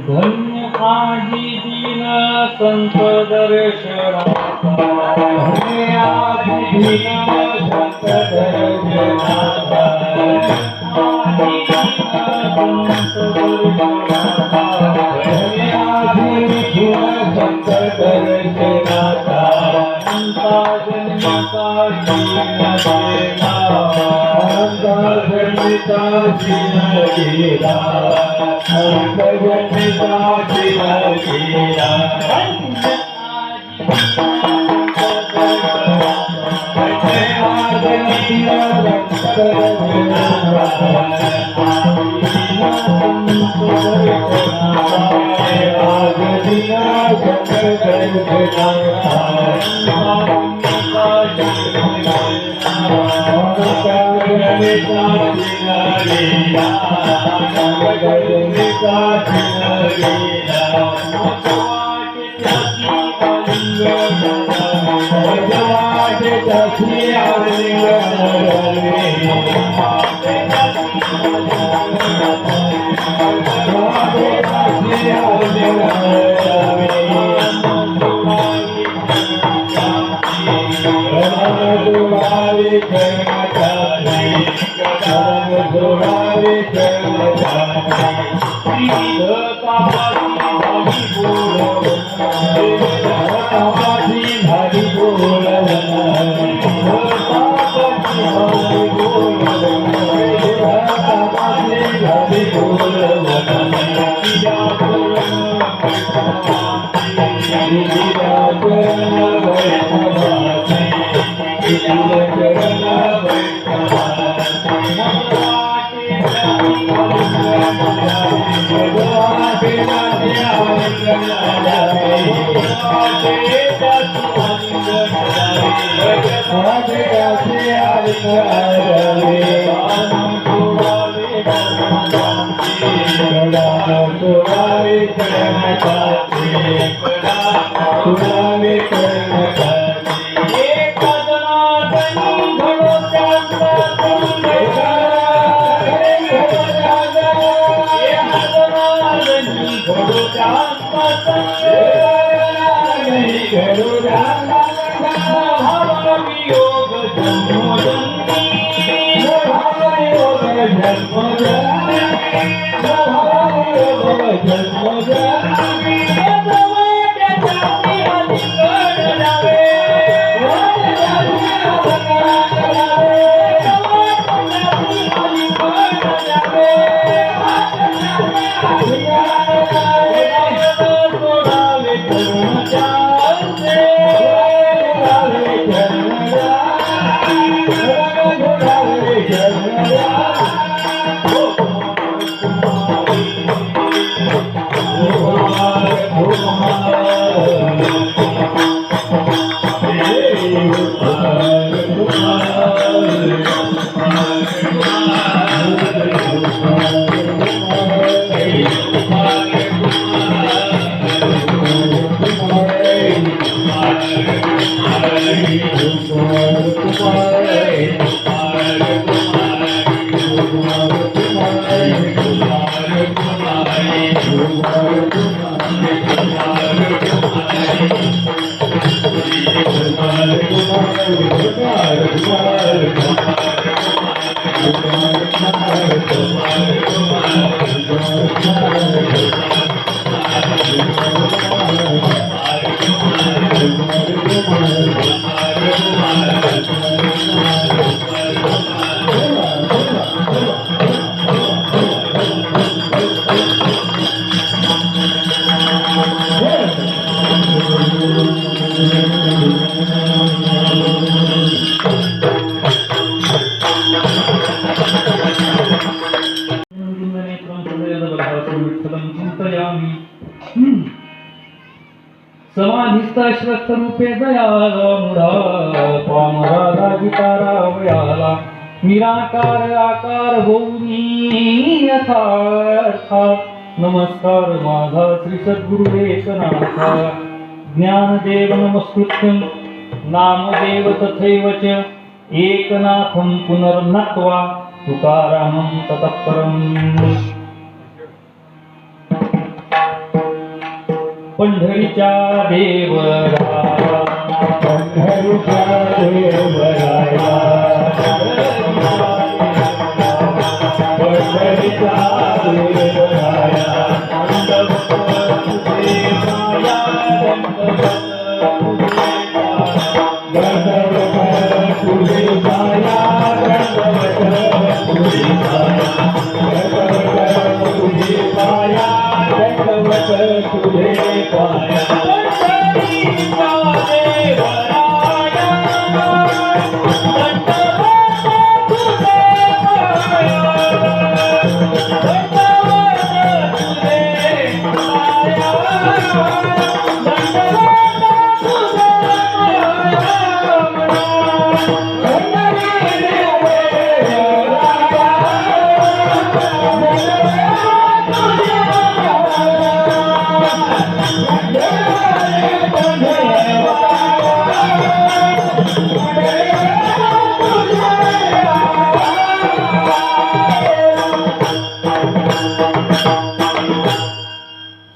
धन्य आजी दीन संत दर्शनाचा धन्य आजी दीन संत दर्शनाचा आजी दीन संत दर्शनाचा संता जन्मता जीवन गेला समाधिस्थरूपे दयाळा पामराला गीतारावयाला निराकार आकार होऊनी यथार्था नमस्कार माझा श्री सद्गुरु एकनाथा ज्ञानदेव नमस्कृत्यं नामदेव तथैव च एकनाथं पुनर्नत्वा तुकारामं ततः परम् पंढरीच्या देवराया पंढरीच्या देवराया पंढरीच्या देवराया दंडवत तुझे पाया दंडवत तुझे पाया दंडवत तुझे पाया दंडवत तुझे पाया पंढरीच्या देवराया दंडवत तुझे पाया दंडवत तुझे पाया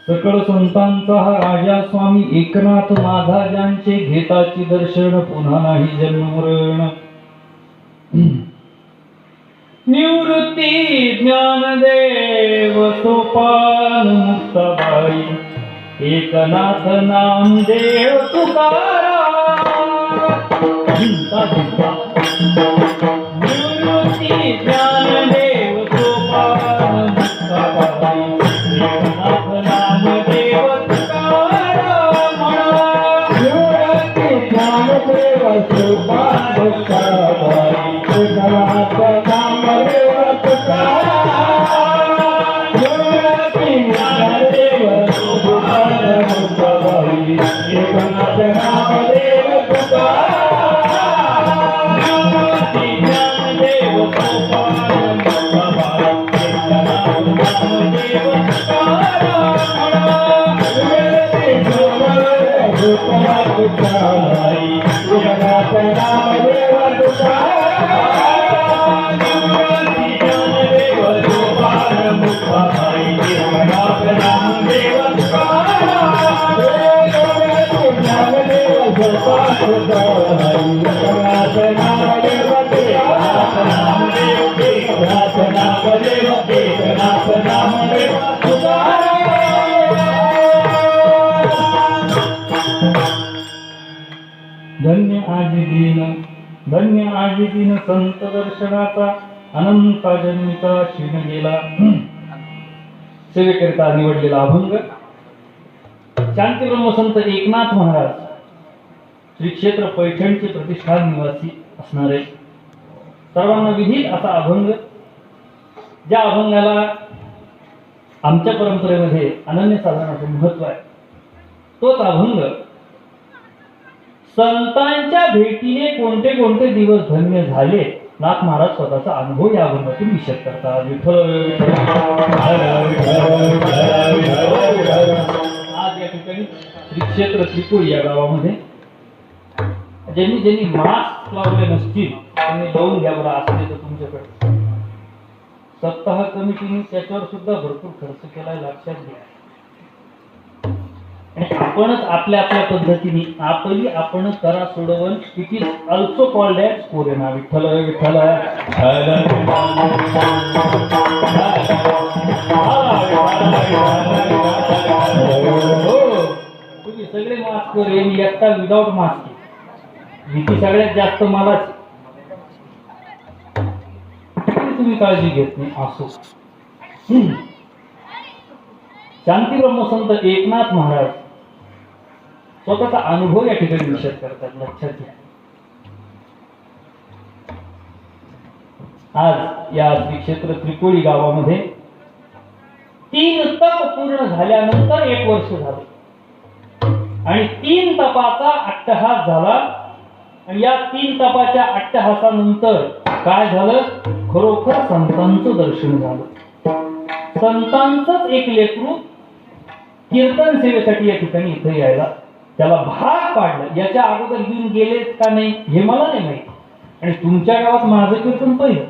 सकळ संतांचा हा राजा स्वामी एकनाथ माझा ज्यांचे घेताची दर्शन पुन्हा नाही जन्म मरण निवृत्ती ज्ञानदेव सोपान मुक्ताबाई एकनाथ नामदेव तुकाराम निवृत्ती ज्ञानदेव सोपान मुक्ताबाई एकनाथ नामदेव तुकाराम निवृत्ती ज्ञानदेव सोपान मुक्ताबाई एकनाथ नामदेव तुकाराम निवृत्ती ज्ञानदेव सोपान मुक्ताबाई एकनाथ नामदेव तुकाराम निवृत्ती ज्ञानदेव सोपान मुक्ताबाई एकनाथ नामदेव धन्य आजी दिन संत दर्शनाचा अनंता जन्मीचा क्षीण गेला सेवेकरिता निवडलेला अभंग शांती ब्रह्मसंत एकनाथ महाराज श्री क्षेत्र पैठणचे प्रतिष्ठान निवासी असणारे सर्वांना विधी असा अभंग ज्या अभंगाला आमच्या परंपरेमध्ये अनन्यसाधारण असं महत्व आहे तोच अभंग संतांच्या भेटीने कोणते कोणते दिवस धन्य झाले नाथ महाराज स्वतःचा अनुभव या अभंगातून विशद करतात आज या ठिकाणी श्री क्षेत्र त्रिकोळी या गावामध्ये ज्यांनी ज्यांनी मास्क लावले नसतील त्यांनी लावून घ्या बरं असले तर तुमच्याकडे सप्ताह कमिटीने त्याच्यावर सुद्धा भरपूर खर्च केलाय लक्षात घ्या आणि आपणच आपल्या आपल्या पद्धतीने आपण करा सोडवण it is also called as corona Vitthal Vitthal तुम्ही सगळे मास्क रे मी एकटा विदाउट मास्क भीती सगळ्यात जास्त मलाच तुम्ही काळजी घेत नाही असो शांती ब्रह्मसंत एकनाथ महाराज स्वतःचा अनुभव या ठिकाणी विशद करतात लक्षात घ्या आज या श्री क्षेत्र त्रिकोळी गावामध्ये 3 तप पूर्ण झाल्यानंतर 1 वर्ष झालं आणि 3 तपाचा अट्टहास झाला आणि या 3 तपाच्या अट्टहासानंतर काय झालं खरोखर संतांचं दर्शन झालं संतांचंच एक लेकरू कीर्तन सेवेसाठी या ठिकाणी इथे यायला त्याला भाग पाडलं याच्या अगोदर येऊन गेलेत का नाही हे मला नाही माहिती आणि तुमच्या गावात माझं कीर्तन पहिलं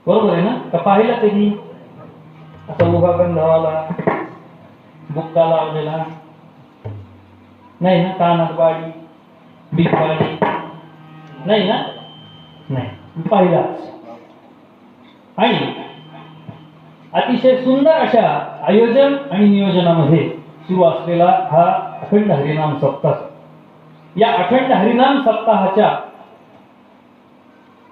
बरोबर आहे ना का पाहिलं कधी आता उभा गंधावाला बुक्का लावलेला नाही ना, कानात बाळी बिगबाळी नाही ना, नाही पाहिलाच. आणि अतिशय सुंदर अशा आयोजन आणि नियोजनामध्ये सुरू असलेला हा अखंड हरिनाम सप्ताह. या अखंड हरिनाम सप्ताहाच्या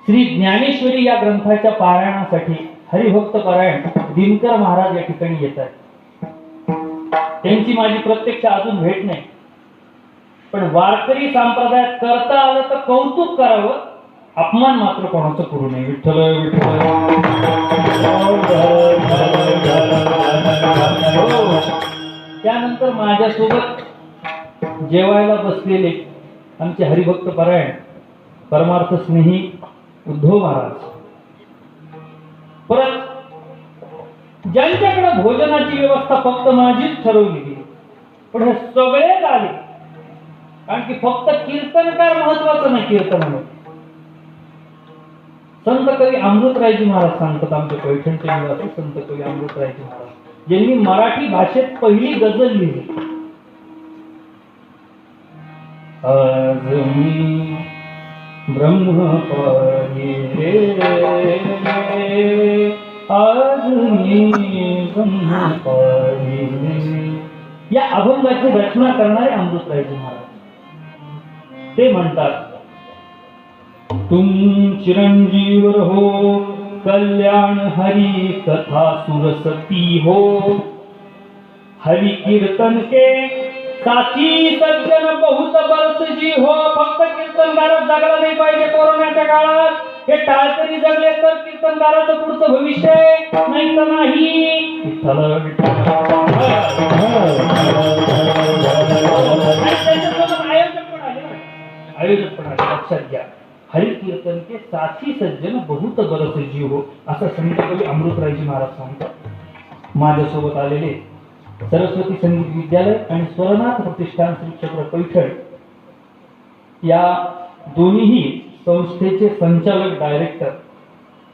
श्री ज्ञानेश्वरी या ग्रंथाच्या पारायणासाठी हरिभक्त पारायण दिनकर महाराज या ठिकाणी येत आहेत. त्यांची माझी प्रत्यक्ष अजून भेट नाही, पण वारकरी संप्रदायात करता आलं तर कौतुक करावं, अपमान मात्र कोणाचं करू नये. विठ्ठल विठ्ठल. त्यानंतर माझ्यासोबत जेवायला बसलेले आमचे हरिभक्त पारायण परमार्थ स्नेही उद्धव महाराज. परत ज्यांच्याकडे भोजनाची व्यवस्था फक्त माझीच ठरवली गेली, पण हे सगळेच आले, कारण की फक्त कीर्तनकार महत्वाचं नाही. कीर्तनामध्ये संत कवी अमृतरायजी महाराज सांगतात, आमच्या पैठणचे निवासी संत कवी अमृतरायजी महाराज, ज्यांनी मराठी भाषेत पहिली गझल लिहिली. आज मी ब्रह्म पाहिले, आज मी ब्रह्म पाहिले, या अभंगाची रचना करणारे अमृतरायजी महाराज. ते म्हणतात, तुम चिरंजीव हो कल्याण हरि कथा सुरसती हो, हरि कीर्तन के साची सज्जन बहुत बरस जी हो. फक्त कीर्तनगारच जगला नाही पाहिजे कोरोनाच्या काळात. हे टाळकरी जगले तर कीर्तनगाराचं पुढचं भविष्य नाही तर नाही. विठ्ठल विठ्ठल. आयोजक पण आले, लक्षात घ्या. हरि कीर्तन के साची सज्जन बहुत बरस जी हो, असं संत कवी अमृतरायजी महाराज सांगतात. माझ्यासोबत आलेले सरस्वती संगीत विद्यालय आणि स्वरनाथ प्रतिष्ठान श्री क्षेत्र पैठण या दोन्हीही संस्थेचे संचालक डायरेक्टर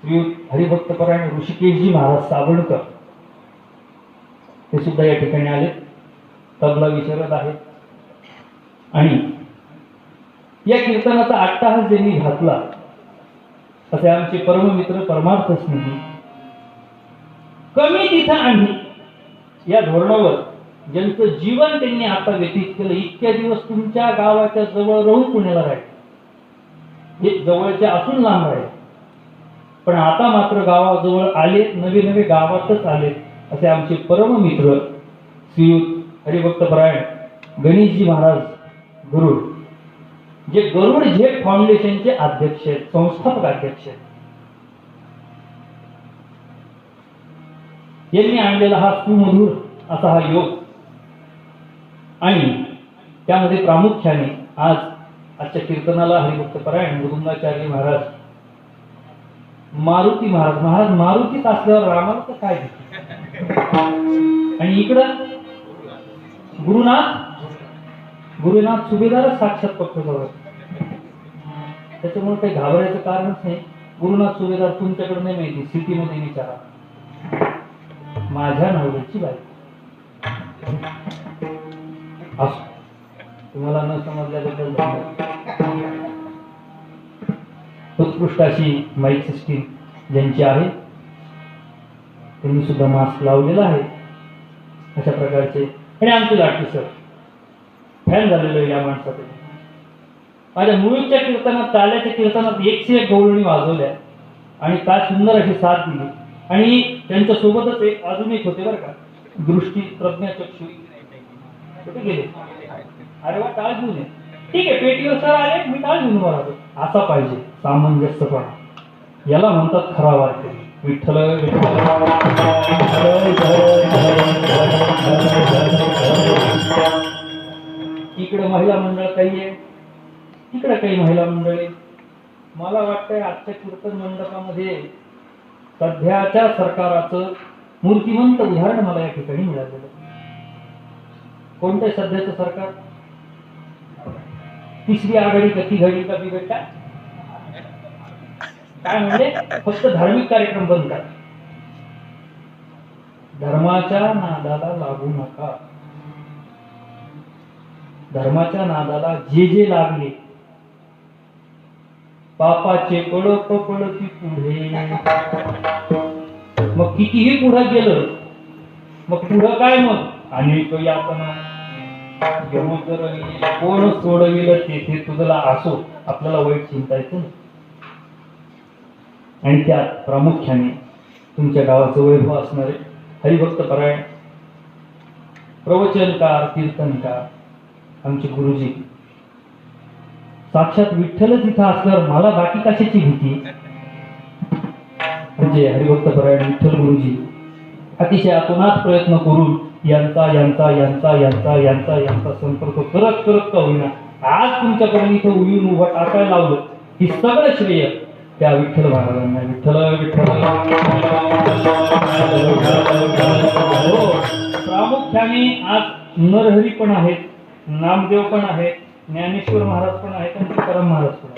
श्री हरिभक्त परायण ऋषिकेशजी महाराज सावणकर ते सुद्धा या ठिकाणी आले, तबला विचारत आहेत. आणि या कीर्तनाचा अट्टाहास ज्यांनी घातला असे आमचे परममित्र परमार्थ स्नेही कमी तिथं आम्ही या धोरणावर ज्यांचं जीवन त्यांनी आता व्यतीत केलं, इतक्या दिवस तुमच्या गावाच्या जवळ राहून पुण्याला राहिले, हे जवळच्या असून लांब राहिले, पण आता मात्र गावाजवळ आले, नवे नवे गावातच आले असे आमचे परममित्र श्रीयुत हरिभक्त परायण गणेशजी महाराज गरुड, जे गरुड झेप फाउंडेशनचे अध्यक्ष आहेत, संस्थापक अध्यक्ष आहेत. यांनी आणलेला हा सुमधुर असा हा योग, आणि त्यामध्ये प्रामुख्याने आजच्या कीर्तनाला हरिभक्त परायण मृदुंगाचार्य महाराज, मारुती महाराज मारुतीत असल्यावर रामाला तर काय दिसत, आणि इकडं गुरुनाथ सुभेदारच साक्षात पक्षजवळ, त्याच्यामुळे काही घाबरायचं कारणच नाही. गुरुनाथ सुभेदार तुमच्याकडे नाही माहिती, सिटीमध्ये विचारा, माझ्या नवऱ्याची बाई असो. तुम्हाला न समजल्याबद्दल उत्कृष्ट अशी माईक सिस्टीम ज्यांची आहे त्यांनी सुद्धा मास्क लावलेला आहे अशा प्रकारचे. आणि आमचे लाटकी सर फॅन झालेलो या माणसाचे. माझ्या मुळच्या कीर्तनात, ताल्याच्या कीर्तनात 101 गवळणी वाजवल्या आणि काय सुंदर अशी साथ दिली. आणि त्यांच्या सोबतच एक अजून एक होते बरं का, दृष्टी प्रज्ञाचक्षु, कुठे गेले? अरे वा, टाळ घेऊन ये. ठीक आहे, पेटीवर सर आले, मी टाळ घेऊन उभा राहतो. असा पाहिजे सामंजस्यपणा, याला म्हणतात खरा वारकरी. विठ्ठल विठ्ठल. इकडे महिला मंडळ काही आहे, तिकडे काही महिला मंडळी. मला वाटतंय आजच्या कीर्तन मंडपामध्ये सध्याच्या सरकाराचं मूर्तिमंत उदाहरण मला या ठिकाणी मिळालेलं. कोणतं सध्याचं सरकार? तिसरी आघाडी का तिघाडी का बिघडता काय म्हणजे फक्त धार्मिक कार्यक्रम बंद करा, धर्माच्या नादाला लागू नका. धर्माच्या नादाला जे जे लागले, पापाचे कळप पळती पुढे, मग कितीही पुढे गेलं, मग पुढं काय, मग अनेक यातना कोण सोडविलं तेथे तुझला असो. आपल्याला वाईट चिंतायचं. आणि त्यात प्रामुख्याने तुमच्या गावाचं वैभव असणारे हरिभक्त परायण प्रवचनकार, कीर्तनकार आमचे गुरुजी, साक्षात विठ्ठलच इथं असल्यावर मला बाकी कशाची भीती. म्हणजे हरिभक्त परायण विठ्ठल गुरुजी अतिशय आतोनात प्रयत्न करून यांचा यांचा यांचा यांचा यांचा यांचा संपर्क करत करत का होईना आज तुमच्याकडे इथं येऊन उभं टाकायला लावलं. ही सगळं श्रेय त्या विठ्ठल महाराजांना. विठ्ठल विठ्ठल. प्रामुख्याने आज नरहरी पण आहेत, नामदेव पण आहेत, ज्ञानेश्वर महाराज पण आहेत आणि तुकाराम महाराज पण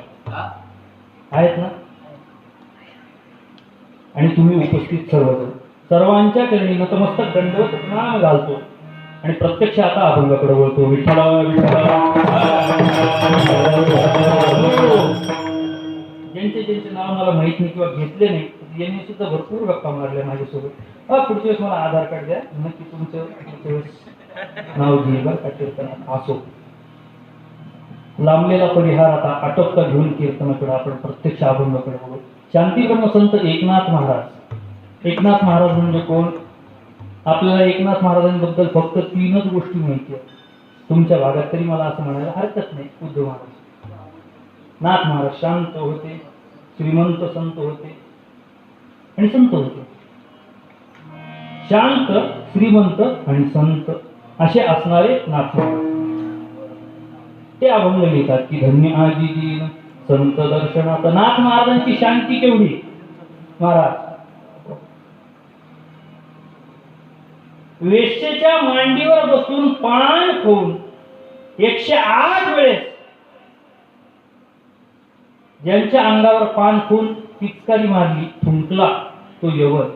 आहेत ना. आणि तुम्ही उपस्थित सर्वजण सर्वांच्या चरणी नतमस्तक दंडवत प्रणाम घालतो आणि प्रत्यक्ष आता अभंगाकडे वळतो. विठ्ठल विठ्ठल. ज्यांचे ज्यांचे नाव मला माहित नाही किंवा घेतले नाही यांनी सुद्धा भरपूर गप्पा मारल्या माझ्यासोबत. पुढच्या वेळेस मला आधार कार्ड द्या, नक्की तुमचं पुढच्या वेळेस नाव घेईल बरं का कीर्तनात. असो लांबलेला परिहार आता आटोपता घेऊन कीर्तनाकडे आपण प्रत्यक्ष अभंगाकडे बघू. शांतिब्रह्म संत एकनाथ महाराज. एकनाथ महाराज म्हणजे कोण? आपल्याला एकनाथ महाराजांबद्दल फक्त 3च गोष्टी माहिती आहेत तुमच्या भागात, तरी मला असं म्हणायला हरकत नाही. उद्धव महाराज, नाथ महाराज शांत होते, श्रीमंत संत होते आणि संत होते. शांत, श्रीमंत आणि संत असे असणारे नाथ महाराज. ते अभंग लिहितात की धन्य आजी दीन संत दर्शनात. नाथ महाराजांची शांती केवढी महाराज. वेश्येच्या मांडीवर बसून पान खाऊन 108 वेळेस ज्यांच्या अंगावर पान खाऊन पिचकारी मारली, थुंकला तो यवन.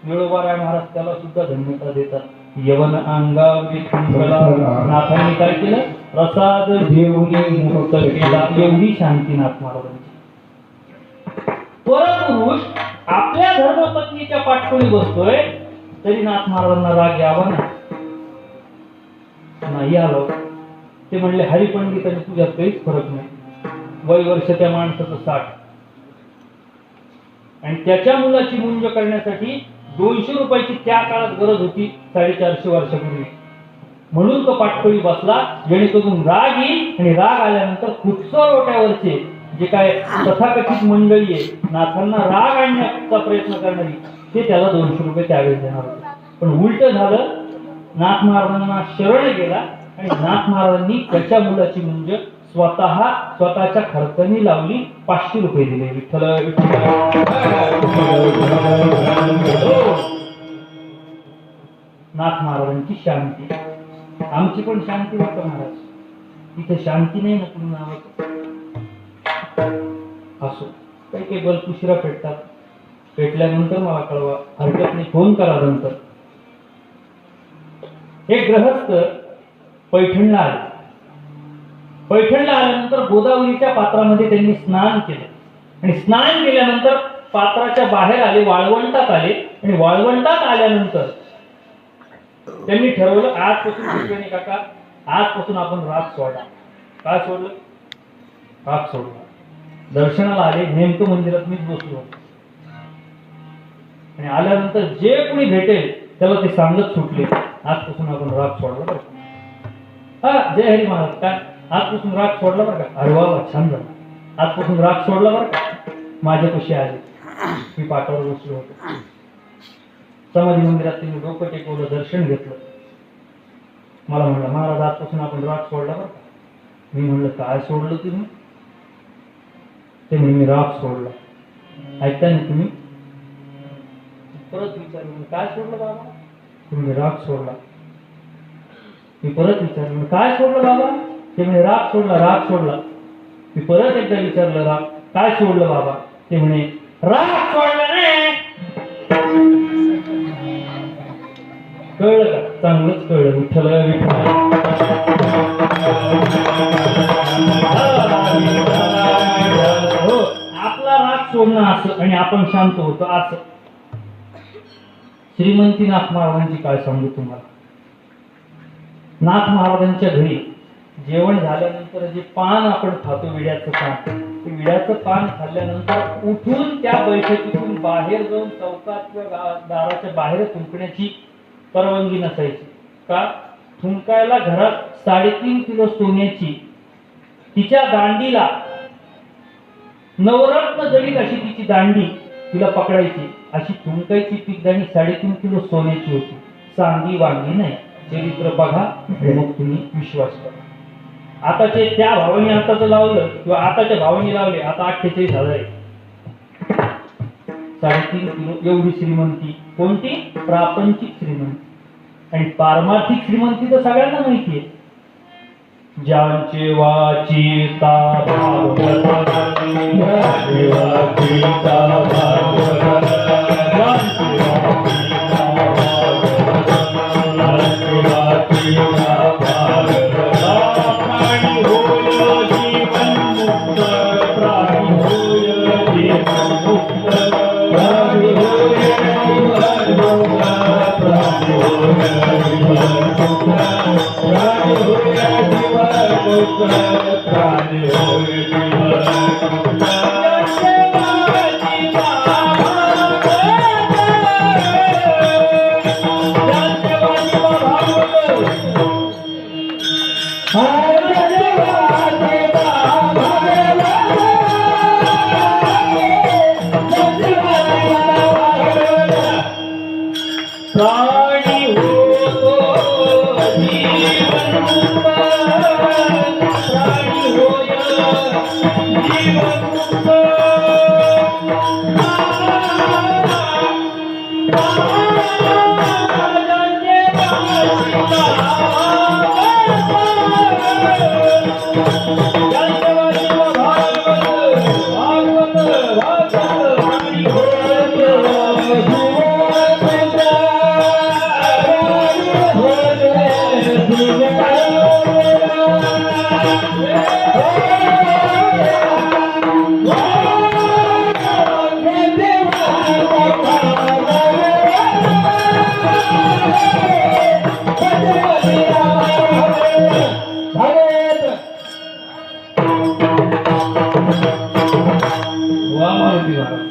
वेळोबाराय महाराज त्याला सुद्धा धन्यता देतात. यवन अंगावरी थुंकला. नाथांनी काय केलं? प्रसाद घेऊन मुक्त केला. एवढी शांती नाथ महाराजांची. परपुरुष आपल्या धर्मपत्नीच्या पाठकोळी बसतोय तरी नाथ महाराजांना राग यावा नाही आलो. ते म्हणले हरिपंडित आणि तुझ्यात काहीच फरक नाही. वय वर्ष त्या माणसाचं 60 आणि त्याच्या मुलाची मुंज करण्यासाठी 200 रुपयाची त्या काळात गरज होती 450 वर्षापूर्वी. म्हणून तो पाठकोळी बसला जेणेकरून राग येईल आणि राग आल्यानंतर खुपसर ओट्यावरचे जे काय तथाकथित मंडळी आहे नाथांना राग आणण्याचा प्रयत्न करणारी ते त्याला 200 रुपये त्यावेळेस देणार होते. पण उलट झालं. नाथ महाराजांना शरण गेला आणि नाथ महाराजांनी त्याच्या मुलाची मुंज स्वतःच्या खर्चाने लावली. 500 रुपये दिले. विठ्ठल विठ्ठल. नाथ महाराजांची शांती. आमची पण शांती वाटत महाराज. तिथे शांती नाही ना तुम्ही नावाचं. असो काही काही बल्ब उशिरा पेटतात. पेटल्यानंतर मला कळवा, हरकत नाही, फोन करा नंतर. एक गृहस्थ पैठणला आले. पैठणला आल्यानंतर गोदावरीच्या पात्रामध्ये त्यांनी स्नान केलं आणि स्नान केल्यानंतर पात्राच्या बाहेर आले, वाळवंटात आले आणि वाळवंटात आल्यानंतर त्यांनी ठरवलं आजपासून शिकवेने काका आजपासून आपण राग सोडला. काय सोडलं? राग सोडला. दर्शनाला आले. नेमकं मंदिरात मीच बसलो होतो आणि आल्यानंतर जे कोणी भेटेल त्याला ते सांगत सुटले आजपासून आपण राग सोडला बरं का. जय हरी महाराज. काय आजपासून राग सोडला बरं का? अरे वा छान झालं. आजपासून राग सोडला बरं का. माझ्यापाशी आले. मी पाटावर बसलो होतो. समाधी मंदिरात त्यांनी डोकं टेकवलं, दर्शन घेतलं. मला म्हणलं महाराज आजपासून आपण राग सोडला बरं का. मी म्हणलं काय सोडलं तुम्ही? ते म्हणे मी राग सोडला. ऐकता नाही तुम्ही? परत विचारलं काय सोडलं बाबा? तुम्ही राग सोडला. मी परत विचारलं काय सोडलं बाबा? ते म्हणे राग सोडला. राग सोडला. मी परत एकदा विचारलं राग काय सोडलं बाबा? ते म्हणे राग सोडला नाही. कळलं का? चांगलंच कळलं. विठ्ठल हो, आपला राग सोडणं असं आणि आपण शांत होतो असं. श्रीमंती नाथ महाराजांची काय सांगू तुम्हाला. नाथ महाराजांच्या घरी जेवण झाल्यानंतर जे पान आपण खातो, विड्याचं पान, ते विड्याचं पान खाल्ल्यानंतर उठून त्या बैठकीतून बाहेर जाऊन चौकात किंवा दाराच्या बाहेर थुंकण्याची परवानगी नसायची. का? थुंकायला घरात 3.5 किलो सोन्याची तिच्या दांडीला नवरत्न जडित अशी तिची दांडी तिला पकडायची, अशी थुंकायची पिकदाणी 3.5 किलो सोन्याची होती. चांदी वांगी नाही. चरित्र बघा मग तुम्ही विश्वास करा. आताचे त्या भावानी आताच लावलं किंवा आताच्या भावानी लावले, आता 48,000 आहे. 3.5 किलो एवढी श्रीमंती. कोणती? प्रापंचिक श्रीमंती. आणि पारमार्थिक श्रीमंती तर सगळ्यांना माहिती आहे. ज्यांचे वाचिता भागवत, ज्यांचे वाचिता भागवत, ज्यांचे वाचिता भागवत, ज्यांचे वाचिता भागवत, प्राणी होय जीवन्मुक्त, प्राणी होय जीवन्मुक्त, प्राणी होय जीवन्मुक्त, प्राणी होय जीवन्मुक्त, प्राणी होय जीवन्मुक्त, प्राणी होय जीवन्मुक्त. प्राणी होतो जीवन्मुक्त, प्राणी होय जीवन्मुक्त.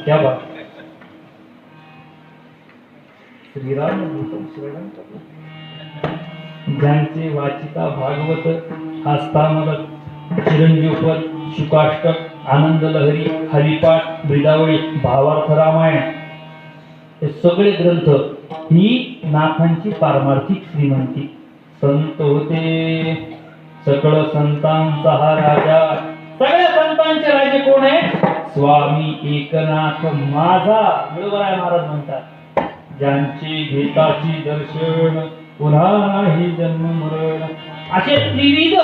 क्या बात. श्रीराम ज्यांचे वाचिता भागवत, हस्तामलक, चिरंजीवपद, शुकाष्टक, आनंद लहरी, हरिपाठ, ब्रिदावळी, भावार्थ रामायण, हे सगळे ग्रंथ ही नाथांची पारमार्थिक श्रीमंती. संत होते सकळ संतांचा हा राजा. सगळ्या संतांचे राजे कोण आहे? स्वामी एकनाथ माझा. मिळवराय महाराज म्हणतात, ज्यांचे घेताची दर्शन पुन्हा नाही जन्म मरण. असे त्रिविध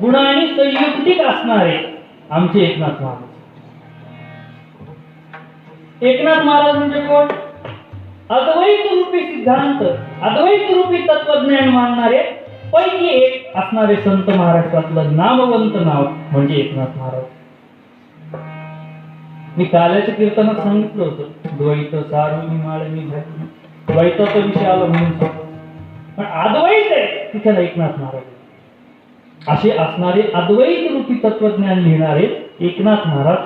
गुणांनी संयुक्तिक असणारे आमचे एकनाथ महाराज. एकनाथ महाराज म्हणजे कोण? अद्वैत रूपी सिद्धांत, अद्वैत रूपी तत्वज्ञान मानणारे पैकी एक असणारे संत महाराष्ट्रातलं नामवंत नाव म्हणजे एकनाथ महाराज. मी काल्याच्या कीर्तनात सांगितलं होतं, द्वैत सारुनी माळणी घातली. द्वैताचा विषय आला म्हणून सांगतो, पण अद्वैत आहे तिथे एकनाथ महाराज. असे असणारे अद्वैत रूपी तत्वज्ञान लिहिणारे एकनाथ महाराज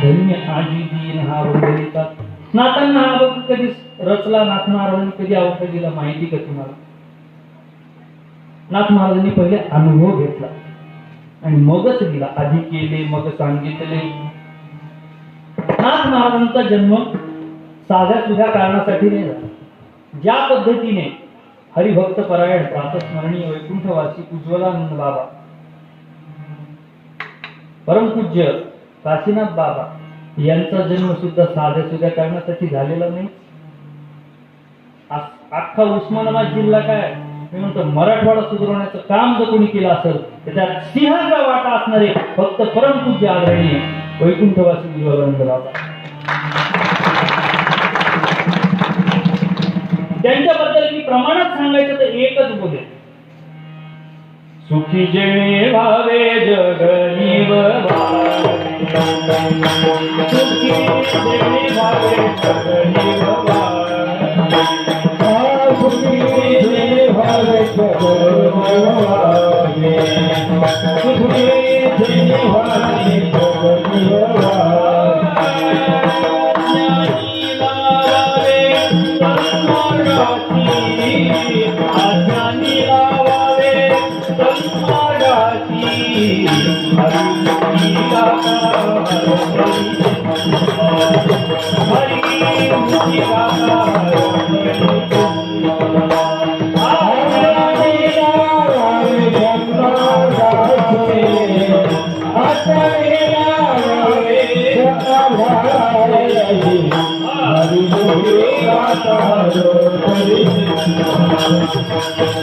धन्य आजी दीन हा वंदनितात. नाथांना हा बघ कधी रचला, नाथ महाराजांनी कधी अवसर दिला माहिती का तुम्हाला? नाथ महाराजांनी पहिले अनुभव घेतला आणि मगच दिला. आधी केले मग सांगितले. नाथ महाराजांचा जन्म साध्या सुध्या कारणासाठी नाही झाला. ज्या पद्धतीने हरिभक्त परायण प्रातस्मरणीय वैकुंठवासी उज्ज्वलानंद बाबा, परमपूज्य काशीनाथ बाबा यांचा जन्म सुद्धा साध्या सुध्या कारणासाठी झालेला नाही. अख्खा उस्मानाबाद जिल्हा काय मी म्हणतो मराठवाडा सुधारण्याचं काम जर कोणी केलं असेल तर त्यात सिंहाचा वाटा असणारे फक्त परमपूज्य आदरणीय वैकुंठवासी उज्ज्वलानंद बाबा. त्यांच्याबद्दल मी प्रमाणात सांगायचं तर एकच बोलेल. सुखी जेणे भावे जगनीव भावे, सुखी जेणे भावे जगनीव भावे, सुखी जे भावे जगन्निवारे, सुखी जे भावे जगन्निवारे. ज्ञानी लावावे सन्मार्गाची, अज्ञानी लावावे सन्मार्गाची, हरिमुखी गाता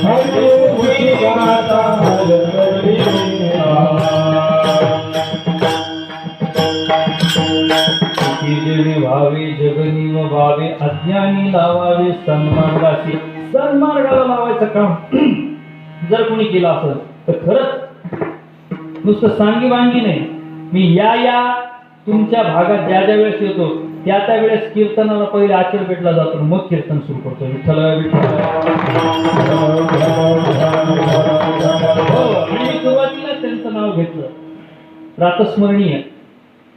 हरिमुखी गाता भावे जगनीव भावे, अज्ञानी लावावे सन्मार्गाशी. सन्मार्गाला लावायचं काम जर कोणी केलं असेल तर खरंच नुसतं सांगी वांगी नाही. मी या तुमच्या भागात ज्या वेळेस येतो त्या वेळेस कीर्तनाला पहिले आचरपेटला जातो, मग कीर्तन सुरू करतो. विठ्ठल विठ्ठल. हो, आणि सुरुवातीला त्यांचं नाव घेतलं. प्रातस्मरणीय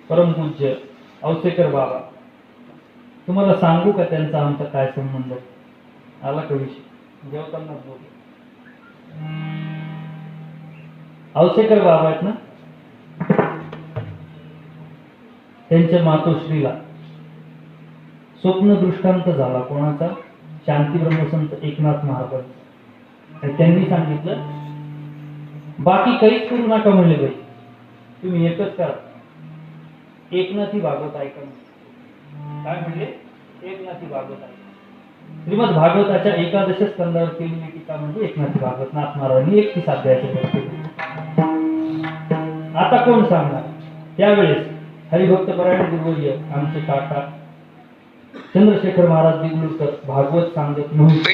परमपूज्य औसेकर बाबा. तुम्हाला सांगू का त्यांचा आमचा काय संबंध आला का विषय जेवताना बोल. औसेकर बाबा आहेत ना, त्यांच्या मातोश्रीला स्वप्न दृष्टांत झाला. कोणाचा? शांती ब्रह्मसंत एकनाथ महाराज. आणि त्यांनी सांगितलं बाकी काहीच करू नका म्हणले बाई, तुम्ही एकच करा, एकनाथी भागवत ऐका. काय म्हणले? एकनाथी भागवत ऐका. श्रीमद भागवताच्या 11 स्कंदावर केलेली टीका म्हणजे एकनाथी भागवत नाथ महाराजांनी 31 अध्यायाचे केली. आता कोण सांगणार? त्यावेळेस हरिभक्त परायण गुरुवर्य आमचे काका चंद्रशेखर महाराज दिगलूरकर भागवत सांगत नव्हते.